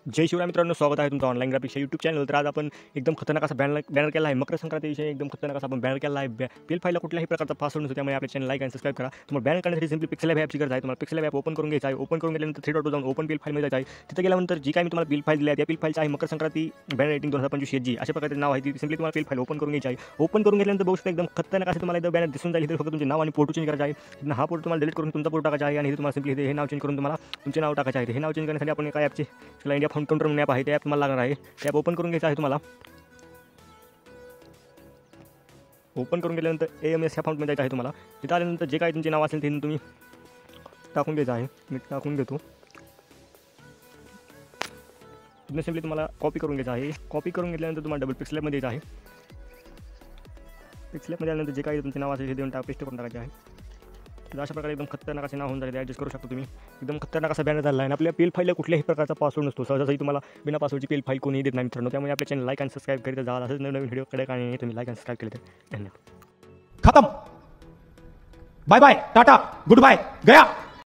जय शिवराय मित्रांनो, स्वागत आहे तुमचं ऑनलाईन ग्राफिक्सच्या यूट्यूब चॅनल. तर आज आपण एकदम खतरनाक असा बॅनर केला आहे. मकर संक्रांतीविषयी एकदम खतरनाक असा आपण बॅनर केला आहे. पील फाईलला कुठल्याही प्रकारचा पासवर्ड नसतो, त्यामुळे आपल्या चॅनल लाईक आणि सबस्क्राईब करा. तुम्हाला बॅनर करण्यासाठी सिम्पली पिक्सेल लॅब ॲपची गरज आहे. तुम्हाला पिक्सेल लॅब ॲप ओपन करून घ्यायचा आहे. ओपन करून गेल्यानंतर 3 डॉट जाऊन ओपन पील फाईलमध्ये जायचं आहे. तिथे गेल्यानंतर जी काही मी तुम्हाला पील फाईल दिली आहे त्या पील फाईलचं आहे मकर संक्रांती बॅनर एडिटिंग 2025 जी अशा प्रकारचे नाव आहे. ती सिम्पली तुम्हाला पील फाईल ओपन करून घ्यायची आहे. ओपन करून घेतल्यानंतर बघू शकता एकदम खतरनाक असे तुम्हाला इथं बॅनर दिसून जाईल. इथे फक्त तुमचे नाव आणि फोटो चेंज करायचा आहे. हा फोटो तुम्हाला डिलीट करून तुमचा फोटो टाकायचा आहे आणि तुम्हाला सिम्पली हे नाव चेंज करून तुम्हाला तुमचे नाव टाकायचे आहे. हे नाव चेंज करण्यासाठी आपण एका ॲपचे इंडिया फाउंड काउंटर म्हणून ॲप आहे, ते ॲप तुम्हाला लागणार आहे. ॲप ओपन करून घ्यायचं आहे. तुम्हाला ओपन करून गेल्यानंतर AMS अकाउंटमध्ये जायचं आहे. तुम्हाला तिथं आल्यानंतर जे काही तुमचे नाव असेल ते तुम्ही टाकून घ्यायचं आहे. मी टाकून घेतो. तिथून सिम्पली तुम्हाला कॉपी करून घ्यायचं आहे. कॉपी करून घेतल्यानंतर तुम्हाला डबल पिक्सेल लॅबमध्ये यायचं आहे. पिक्सेल लॅबमध्ये आल्यानंतर जे काही तुमचे नाव असेल हे देऊन पेस्ट करून टाकायचे आहे. तर अशा प्रकारे एकदम खतरनाक असे नाव होऊन जाते, ॲडजस्ट करू शकता तुम्ही. एकदम खतरनाक असा बॅनर झाला आहे. आपल्या पील फाईलला कुठल्याही प्रकारचा पासवर्ड नसतो. सहजासहजी तुम्हाला बिना पासवर्डची पील फाईल कोणीही देत नाही मित्रांनो. त्यामुळे आपल्या चॅनल लाईक आणि सबस्क्राईब करीत जा. असंच नवीन व्हिडिओकडे आणि तुम्ही लाईक आणि सबस्क्राईब केले तर धन्यवाद. खत्म. Bye bye, ta ta, goodbye, गया.